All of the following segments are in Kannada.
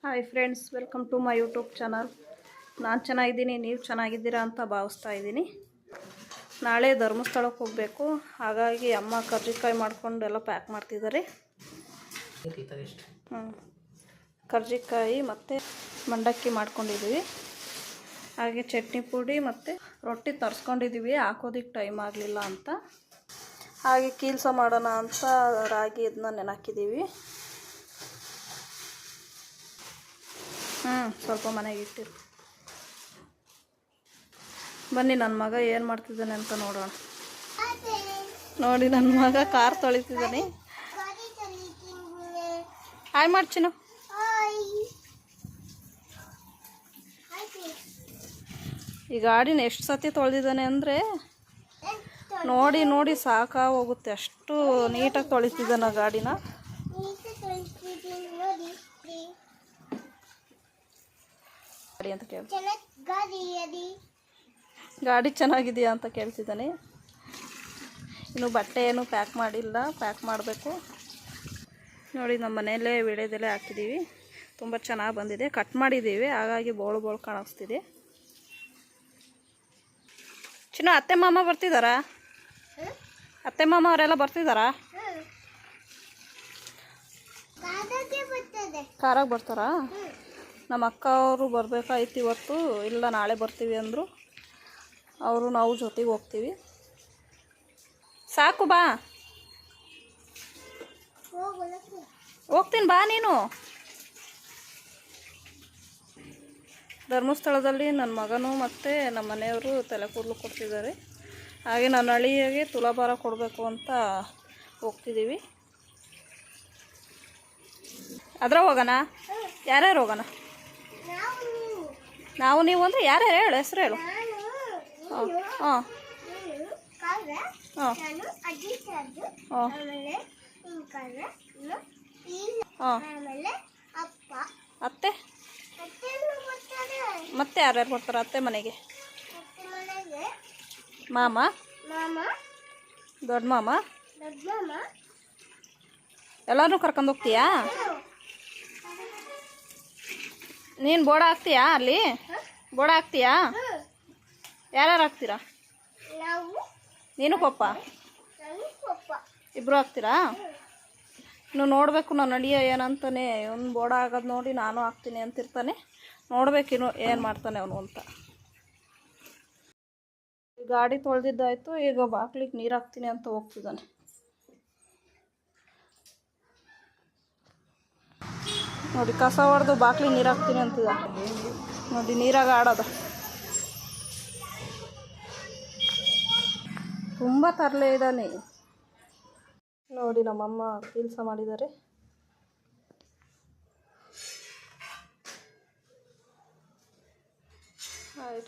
Hi friends, welcome to my YouTube channel. ನಾನು ಚೆನ್ನಾಗಿದ್ದೀನಿ, ನೀವು ಚೆನ್ನಾಗಿದ್ದೀರಾ ಅಂತ ಭಾವಿಸ್ತಾ ಇದ್ದೀನಿ. ನಾಳೆ ಧರ್ಮಸ್ಥಳಕ್ಕೆ ಹೋಗಬೇಕು, ಹಾಗಾಗಿ ಅಮ್ಮ ಕರ್ಜಿಕಾಯಿ ಮಾಡ್ಕೊಂಡು ಎಲ್ಲ ಪ್ಯಾಕ್ ಮಾಡ್ತಿದ್ದಾರೆ. ಕರ್ಜಿಕಾಯಿ ಮತ್ತು ಮಂಡಕ್ಕಿ ಮಾಡ್ಕೊಂಡಿದ್ದೀವಿ. ಹಾಗೆ ಚಟ್ನಿ ಪುಡಿ ಮತ್ತು ರೊಟ್ಟಿ ತರಿಸ್ಕೊಂಡಿದ್ದೀವಿ, ಹಾಕೋದಕ್ಕೆ ಟೈಮ್ ಆಗಲಿಲ್ಲ ಅಂತ. ಹಾಗೆ ಕೀಲ್ಸ ಮಾಡೋಣ ಅಂತ ರಾಗಿ ಇದನ್ನ ನೆನಾಕಿದ್ದೀವಿ. ಸ್ವಲ್ಪ ಮನೆಗೆ ಇಟ್ಟಿರು. ಬನ್ನಿ ನನ್ನ ಮಗ ಏನು ಮಾಡ್ತಿದ್ದಾನೆ ಅಂತ ನೋಡೋಣ. ನೋಡಿ, ನನ್ನ ಮಗ ಕಾರ್ ತೊಳಿತಿದ್ದಾನೆ. ಹಾಯ್ ಮಾಡ್ಚಿನು. ಈ ಗಾಡಿನ ಎಷ್ಟು ಸತಿ ತೊಳೆದಿದ್ದಾನೆ ಅಂದರೆ ನೋಡಿ ನೋಡಿ ಸಾಕಾಗೋಗುತ್ತೆ, ಅಷ್ಟು ನೀಟಾಗಿ ತೊಳಿತಿದ್ದಾನೆ ಗಾಡಿನ. ಅಂತ ಗಾಡಿ ಚೆನ್ನಾಗಿದೆಯಾ ಅಂತ ಕೇಳ್ತಿದ್ದಾನೆ. ಇನ್ನು ಬಟ್ಟೆ ಏನು ಪ್ಯಾಕ್ ಮಾಡಿಲ್ಲ, ಪ್ಯಾಕ್ ಮಾಡಬೇಕು. ನೋಡಿ, ನಮ್ಮ ಮನೆಯಲ್ಲೇ ವಿಳೆದೆಲೆ ಹಾಕಿದ್ದೀವಿ, ತುಂಬ ಚೆನ್ನಾಗಿ ಬಂದಿದೆ. ಕಟ್ ಮಾಡಿದ್ದೀವಿ, ಹಾಗಾಗಿ ಬೋಳು ಬೋಳು ಕಾಣಿಸ್ತಿದೆ. ಚಿನ್ನ, ಅತ್ತೆ ಮಾಮ ಬರ್ತಿದ್ದಾರಾ? ಅತ್ತೆ ಮಾಮ ಅವರೆಲ್ಲ ಬರ್ತಿದ್ದಾರಾ? ಕಾರಾಗ ಬರ್ತಾರಾ? ನಮ್ಮ ಅಕ್ಕ ಅವರು ಬರಬೇಕಾಯ್ತು ಇವತ್ತು, ಇಲ್ಲ ನಾಳೆ ಬರ್ತೀವಿ ಅಂದರು. ಅವರು ನಾವು ಜೊತೆಗೆ ಹೋಗ್ತೀವಿ. ಸಾಕು, ಬಾ. ಹೋಗ್ತೀನಿ, ಬಾ ನೀನು. ಧರ್ಮಸ್ಥಳದಲ್ಲಿ ನನ್ನ ಮಗನು ಮತ್ತು ನಮ್ಮ ಮನೆಯವರು ತಲೆ ಕೂದಲು ಕೊಡ್ತಿದ್ದಾರೆ. ಹಾಗೆ ನನ್ನ ಹಳ್ಳಿಯಾಗೆ ತುಲಾಭಾರ ಕೊಡಬೇಕು ಅಂತ ಹೋಗ್ತಿದ್ದೀವಿ. ಅದ್ರ ಹೋಗೋಣ? ಯಾರ್ಯಾರು ಹೋಗೋಣ? ನಾವು ನೀವು ಅಂದರೆ ಯಾರ್ಯಾರು ಹೇಳು, ಹೆಸ್ರು ಹೇಳು. ಹಾಂ ಹಾಂ ಹಾಂ ಹಾಂ. ಅತ್ತೆ ಮತ್ತೆ ಯಾರ್ಯಾರು ಬರ್ತಾರೆ ಅತ್ತೆ ಮನೆಗೆ? ಮಾಮ, ದೊಡ್ಡ ಮಾಮ, ಎಲ್ಲರೂ ಕರ್ಕೊಂಡು ಹೋಗ್ತೀಯಾ? ನೀನು ಬೋಡ ಹಾಕ್ತೀಯಾ? ಅಲ್ಲಿ ಬೋಡ ಹಾಕ್ತೀಯಾ? ಯಾರ್ಯಾರು ಹಾಕ್ತೀರಾ? ನೀನು ಪಪ್ಪ ಇಬ್ಬರು ಹಾಕ್ತೀರಾ? ಇನ್ನು ನೋಡಬೇಕು, ನಾನು ಅಳಿಯ ಏನಂತಾನೆ. ಒಂದು ಬೋಡ ಆಗೋದು ನೋಡಿ ನಾನು ಹಾಕ್ತೀನಿ ಅಂತಿರ್ತಾನೆ. ನೋಡ್ಬೇಕಿನ್ನು ಏನು ಮಾಡ್ತಾನೆ ಅವನು ಅಂತ. ಗಾಡಿ ತೊಳೆದಿದ್ದಾಯ್ತು, ಈಗ ಬಾಕ್ಲಿಗೆ ನೀರು ಹಾಕ್ತೀನಿ ಅಂತ ಹೋಗ್ತಿದ್ದಾನೆ. ನೋಡಿ, ಕಸ ಹೊಡೆದು ಬಾಕ್ಲಿಗೆ ನೀರು ಹಾಕ್ತೀನಿ ಅಂತಿದ್ದ. ನೋಡಿ, ನೀರಾಗ ಆಡೋದ. ತುಂಬ ತರಲೆ ಇದ್ದಾನೆ. ನೋಡಿ, ನಮ್ಮಮ್ಮ ಕೆಲಸ ಮಾಡಿದ್ದಾರೆ.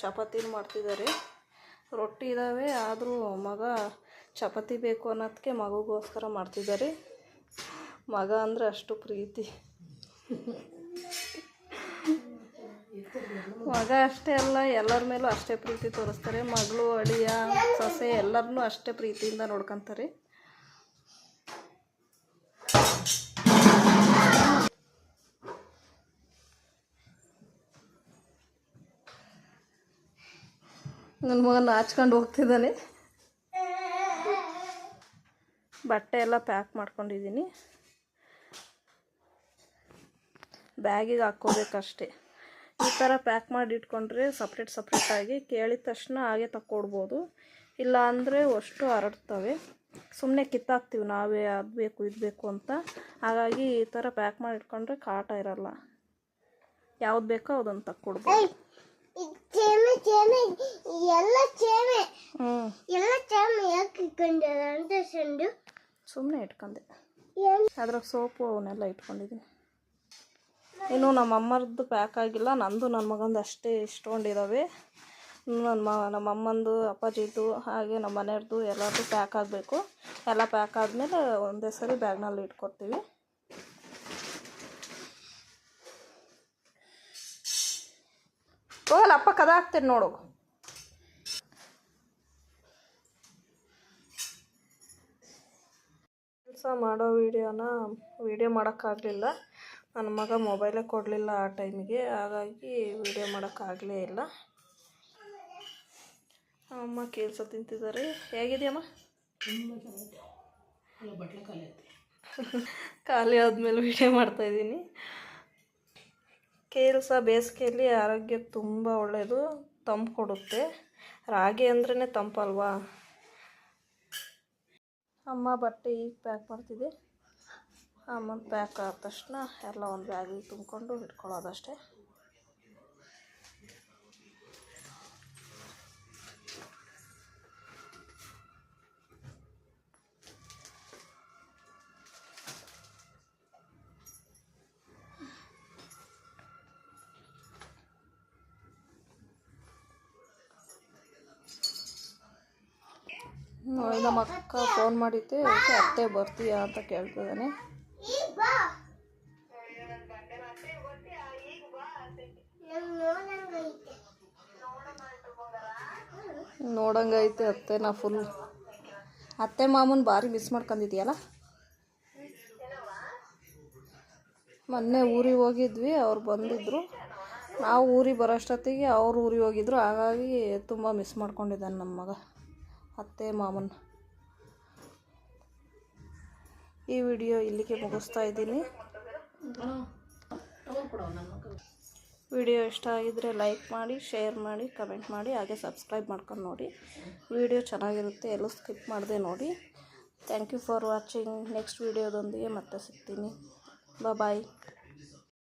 ಚಪಾತಿನ ಮಾಡ್ತಿದ್ದಾರೆ. ರೊಟ್ಟಿ ಇದ್ದಾವೆ, ಆದರೂ ಮಗ ಚಪಾತಿ ಬೇಕು ಅನ್ನೋದಕ್ಕೆ ಮಗುಗೋಸ್ಕರ ಮಾಡ್ತಿದ್ದಾರೆ. ಮಗ ಅಂದರೆ ಅಷ್ಟು ಪ್ರೀತಿ. ಮಗ ಅಷ್ಟೇ ಅಲ್ಲ, ಎಲ್ಲರ ಮೇಲೂ ಅಷ್ಟೇ ಪ್ರೀತಿ ತೋರಿಸ್ತಾರೆ. ಮಗಳು, ಅಳಿಯ, ಸೊಸೆ ಎಲ್ಲರನ್ನೂ ಅಷ್ಟೇ ಪ್ರೀತಿಯಿಂದ ನೋಡ್ಕೊತಾರೆ. ನನ್ನ ಮಗನ ನಾಚ್ಕೊಂಡು ಹೋಗ್ತಿದ್ದಾನೆ. ಬಟ್ಟೆ ಎಲ್ಲ ಪ್ಯಾಕ್ ಮಾಡ್ಕೊಂಡಿದ್ದೀನಿ, ಬ್ಯಾಗಿಗೆ ಹಾಕ್ಕೋಬೇಕಷ್ಟೆ. ಈ ಥರ ಪ್ಯಾಕ್ ಮಾಡಿ ಇಟ್ಕೊಂಡ್ರೆ ಸಪ್ರೇಟಾಗಿ ಕೇಳಿದ ತಕ್ಷಣ ಹಾಗೆ ತಕ್ಕೊಡ್ಬೋದು. ಇಲ್ಲ ಅಂದರೆ ಅಷ್ಟು ಹರಡ್ತವೆ. ಸುಮ್ಮನೆ ಕಿತ್ತಾಕ್ತೀವಿ ನಾವೇ, ಅದು ಬೇಕು ಇದು ಬೇಕು ಅಂತ. ಹಾಗಾಗಿ ಈ ಥರ ಪ್ಯಾಕ್ ಮಾಡಿ ಇಟ್ಕೊಂಡ್ರೆ ಕಾಟ ಇರಲ್ಲ. ಯಾವ್ದು ಬೇಕೋ ಅದನ್ನು ತಕ್ಕೊಡ್ಬೋದು. ಸುಮ್ಮನೆ ಇಟ್ಕೊಂಡೆ, ಅದ್ರಾಗ ಸೋಪು ಅವನ್ನೆಲ್ಲ ಇಟ್ಕೊಂಡಿದ್ದೀನಿ. ಇನ್ನು ನಮ್ಮ ಅಮ್ಮರದ್ದು ಪ್ಯಾಕ್ ಆಗಿಲ್ಲ, ನಂದು ನನ್ನ ಮಗಂದು ಅಷ್ಟೇ ಇಷ್ಟೊಂಡಿದ್ದಾವೆ. ನಮ್ಮ ಅಮ್ಮಂದು, ಅಪ್ಪಾಜಿದು, ಹಾಗೆ ನಮ್ಮ ಮನೆಯವ್ರದ್ದು ಎಲ್ಲರದ್ದು ಪ್ಯಾಕ್ ಆಗಬೇಕು. ಎಲ್ಲ ಪ್ಯಾಕ್ ಆದಮೇಲೆ ಒಂದೇ ಸರಿ ಬ್ಯಾಗ್ನಲ್ಲಿ ಇಟ್ಕೊಡ್ತೀವಿ. ಹೋಗಲ್ಲ, ಅಪ್ಪ ಕದ ಹಾಕ್ತೀನಿ ನೋಡು. ಕೆಲಸ ಮಾಡೋ ವಿಡಿಯೋ ಮಾಡೋಕ್ಕಾಗಲಿಲ್ಲ. ನನ್ನ ಮಗ ಮೊಬೈಲೇ ಕೊಡಲಿಲ್ಲ ಆ ಟೈಮಿಗೆ, ಹಾಗಾಗಿ ವಿಡಿಯೋ ಮಾಡೋಕ್ಕಾಗಲೇ ಇಲ್ಲ. ಅಮ್ಮ ಕೇಲ್ಸ ತಿಂತಿದ್ದಾರೆ. ಹೇಗಿದೆಯಮ್ಮ? ಖಾಲಿ ಆದಮೇಲೆ ವಿಡಿಯೋ ಮಾಡ್ತಾಯಿದ್ದೀನಿ. ಕೇಲ್ಸ ಬೇಸಿಗೆಯಲ್ಲಿ ಆರೋಗ್ಯಕ್ಕೆ ತುಂಬ ಒಳ್ಳೆಯದು, ತಂಪು ಕೊಡುತ್ತೆ. ರಾಗಿ ಅಂದ್ರೇ ತಂಪಲ್ವಾ. ಅಮ್ಮ ಬಟ್ಟೆ ಈಗ ಪ್ಯಾಕ್ ಮಾಡ್ತಿದ್ದೆ. ಅಮ್ಮನ ಪ್ಯಾಕ್ ಆದ ತಕ್ಷಣ ಎಲ್ಲ ಒಂದು ಬ್ಯಾಗಿಗೆ ತುಂಬಿಕೊಂಡು ಇಟ್ಕೊಳ್ಳೋದಷ್ಟೇ. ನಮ್ಮ ಅಕ್ಕ ಫೋನ್ ಮಾಡಿದ್ದೆ, ಅದಕ್ಕೆ ಅತ್ತೆ ಬರ್ತೀಯಾ ಅಂತ ಕೇಳ್ತಿದ್ದಾನೆ. ನೋಡಂಗೈತೆ ಅತ್ತೆನ ಫುಲ್. ಅತ್ತೆ ಮಾಮೂನ್ ಭಾರಿ ಮಿಸ್ ಮಾಡ್ಕೊಂಡಿದ್ಯಲ್ಲ. ಮೊನ್ನೆ ಊರಿಗೆ ಹೋಗಿದ್ವಿ, ಅವ್ರು ಬಂದಿದ್ದರು. ನಾವು ಊರಿಗೆ ಬರೋಷ್ಟೊತ್ತಿಗೆ ಅವ್ರು ಊರಿಗೆ ಹೋಗಿದ್ರು, ಹಾಗಾಗಿ ತುಂಬ ಮಿಸ್ ಮಾಡ್ಕೊಂಡಿದ್ದಾನೆ ನಮ್ಮ ಮಗ ಅತ್ತೆ ಮಾಮನ್. ಈ ವಿಡಿಯೋ ಇಲ್ಲಿಗೆ ಮುಗಿಸ್ತಾ ಇದ್ದೀನಿ. ವಿಡಿಯೋ ಇಷ್ಟ ಆಗಿದ್ದರೆ ಲೈಕ್ ಮಾಡಿ, ಶೇರ್ ಮಾಡಿ, ಕಮೆಂಟ್ ಮಾಡಿ, ಹಾಗೆ ಸಬ್ಸ್ಕ್ರೈಬ್ ಮಾಡ್ಕೊಂಡು ನೋಡಿ. ವಿಡಿಯೋ ಚೆನ್ನಾಗಿರುತ್ತೆ, ಎಲ್ಲೂ ಸ್ಕಿಪ್ ಮಾಡದೆ ನೋಡಿ. Thank you for watching. Next ವಿಡಿಯೋದೊಂದಿಗೆ ಮತ್ತೆ ಸಿಗ್ತೀನಿ. ಬಾಯ್.